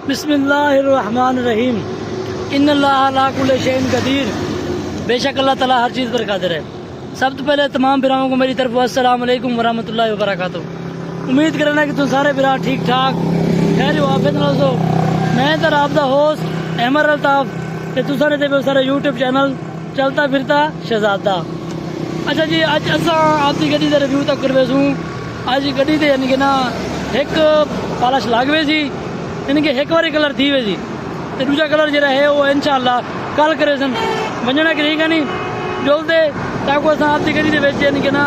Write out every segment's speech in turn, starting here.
बिस्मिल्लाहिर्रहमानिर्रहीम। इन्नल्लाह अला कुल्लि शैइन कदीर। बेशक अल्लाह ताला हर चीज़ पर कादिर है। सब तो पहले तमाम बिराओं को मेरी तरफ अस्सलाम वालेकुम वरहमतुल्लाहि वबरकातुहू। उम्मीद करना कि तुम सारे बिरा ठीक ठाक खैर वाफियत नाल हो। मैं तो आपका होस्ट अहमद अल्ताफ ते तुसां दे सारे यूट्यूब चैनल चलता फिरता शहजादा। अच्छा जी, अज असां आपकी गड्डी का रिव्यू तक करवे सूँ। अज गड्डी ते यानी कि ना एक पालश लग वे सी, यानी कि एक बारी कलर थी वे सी ते दूजा कलर जो है वो इंशाअल्लाह कल करे सन वंजना कि नहीं नहीं जुलते ताकि अस आपकी गड्डी के यानी कि ना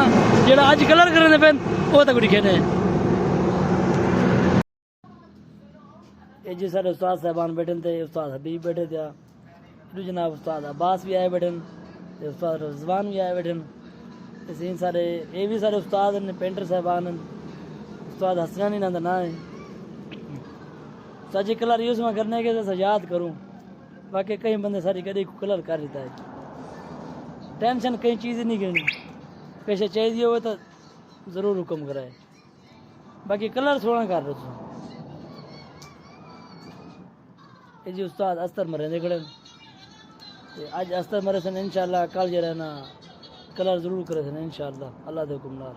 जो अज कलर करने पे वो तक दिखे ने। जी सारे उस्ताद साहबान बैठे थे, उस्ताद हबीब बैठे थे, जनाब उस्ताद अब्बास भी आए बैठे, उस्ताद रजवान भी आए बैठे, सीन सारे ये भी सारे उस्ताद ने पेंटर साहबान, उस्ताद हसनानी ना ना है। सच कलर यूज में करने के तो याद करूँ, बाकी कई बंदे सारी गड्डी को कलर कर देता है। टेंशन कई चीज़ नहीं करनी, पैसे चाहिए हो तो ज़रूर हुक्म कराए, बाकी कलर सोना कर दो। ये जी उस्ताद अस्तर मरे ने खड़े, आज अस्तर मरे सन इंशाअल्लाह कल जो रहना कलर जरूर करे सन इंशाअल्लाह अल्लाह दे हुक्म नाल।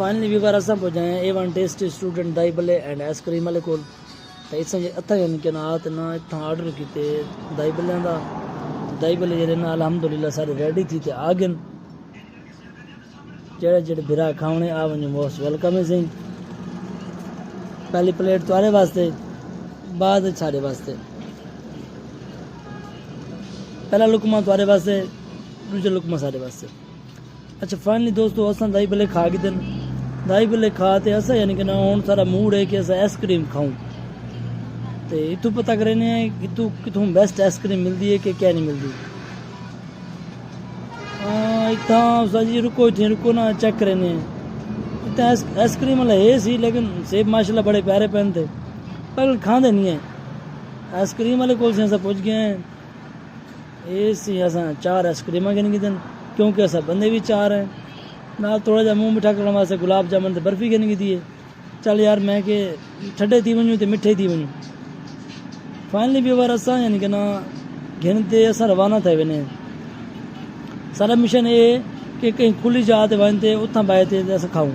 फाइनली भी बार असां पहुंचाए A1 टेस्ट स्टूडेंट दाई भले एंड आइसक्रीम वाले कोल तो इस अथा यानी ना ना इतना ऑर्डर किए दाई भले का दाई भले जे ना अलहमदुलिल्लाह सारे रेडी थी ते आ गए जेड़े जेड़े बिरा खाने आ वञो मोस्ट वेलकम है सही। पहली प्लेट तुम्हारे वास्ते, बाद सारे वास्ते। पहला लुकमा तुम्हारे वास्ते, दूसरा लुकमा सारे वास्ते। अच्छा फाइनली दोस्तों असा दही भले खा के दिन दही भले खा ते असा यानी कि ना हूँ सारा मूड है कि अस आइसक्रीम खाऊं। तो इतों पता करने इतों कितों बेस्ट आइसक्रीम मिलती है कि क्या नहीं मिलती। इतना जी रुको इतने रुको ना चेक करने इतना आइसक्रीम वाला है सी, लेकिन सेब माशाल्लाह बड़े प्यारे पेन थे पर खाते नहीं है। आइसक्रीम वाले को अस पहुँच गए हैं। ये सी अस 4 आइसक्रीम गिन दिन क्योंकि अस बंदे भी 4 हैं ना। थोड़ा जहा मुँह मिठा करने वास्ते गुलाब जामुन तो बर्फी गिन दी है। चल यार मैं कि ठंडे थी वनूँ तो मिठे थी वनूँ। फाइनली भी बार असा यानी कि ना गिनते अस रवाना थे वने। सारा मिशन ये कि कहीं खुली जगह ते वनते उतना बाए थे अस खाऊं।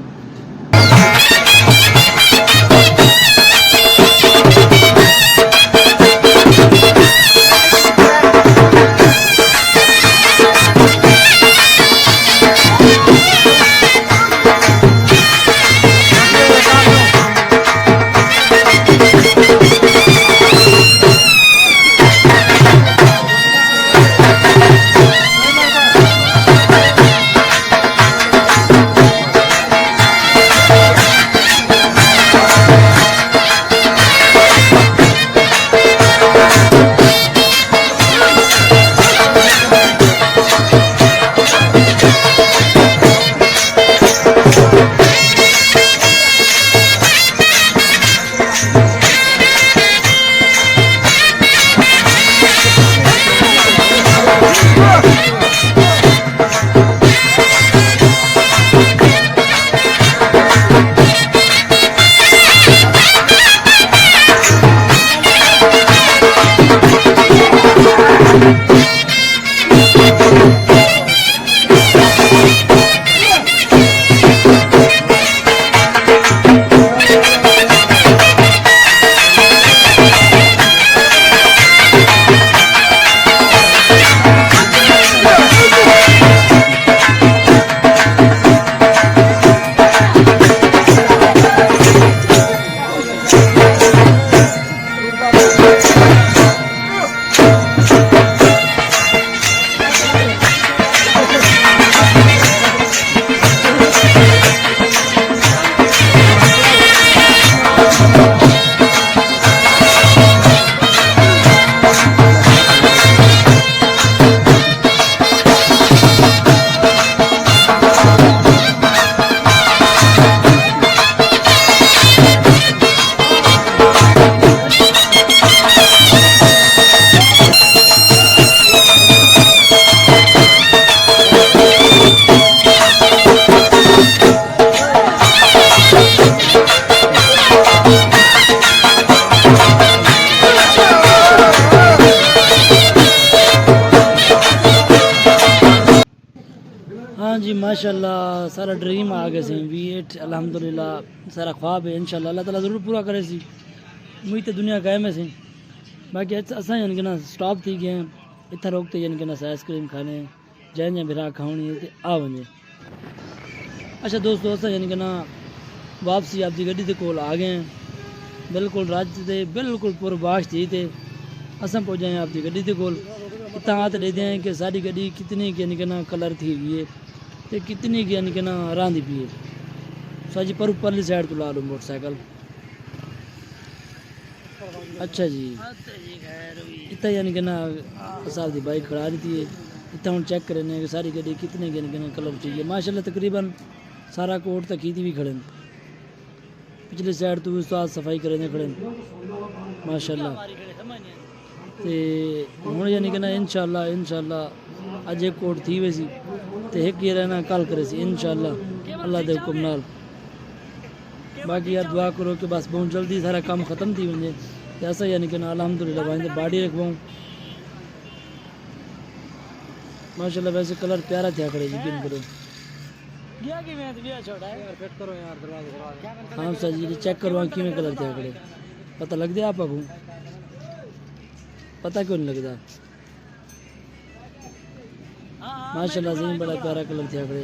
हाँ जी माशाल्लाह सारा ड्रीम आ गए सी V8 अल्हम्दुलिल्लाह सारा ख्वाब है इंशाल्लाह अल्लाह ताला ज़रूर पूरा करे सी। मुझे तो दुनिया कायम है सी। बाकी असा यानी कि ना स्टॉप थी गए इतना रोकते यानी कि ना आइसक्रीम खाने जैन बिरा खानी है आ वजे। अच्छा दोस्तों असा यानी कि ना वापसी आपकी गड्डी के कोल आ गए हैं बिल्कुल रज से बिल्कुल पूर्वाश थी थे असा पहुँचे हैं आपकी गड्डी के कोल। इतना हाथ देते हैं कि सारी गड्डी कितनी यानी कि ना कलर थी हुई है तो कितनी यानी कि ना रांधी पी है। साजी पर ऊपरली साइड तो ला लो मोटरसाइकिल। अच्छा जी इतना यानी कि ना साहब की बाइक खड़ा रही थी इतना हम चेक करें कि सारी गड्डी कितने यानी कि ना कलर चाहिए। माशाल्लाह तकरीबन सारा कोट तक ही भी खड़े पिछली साइड तो साफ सफाई करें खड़े माशाल्लाह। तो हूँ यानी कि ना इंशाल्लाह अज एक कोट थी वैसी तो एक ही रहना कल करे सी इंशाल्लाह अल्लाह के हुक्म नाल। बाकी यार दुआ करो कि बस बहुत जल्दी सारा काम ख़त्म थी वजे तो ऐसा यानी कि ना अल्हम्दुलिल्लाह भाई बाड़ी रखवाऊँ माशाल्लाह। वैसे कलर प्यारा था खड़े यकीन करो। हाँ सर जी चेक करवा कि कलर थे खड़े पता लग गया आपको पता क्यों नहीं लगता। माशाल्लाह सही बड़ा प्यारा कलर थे खड़े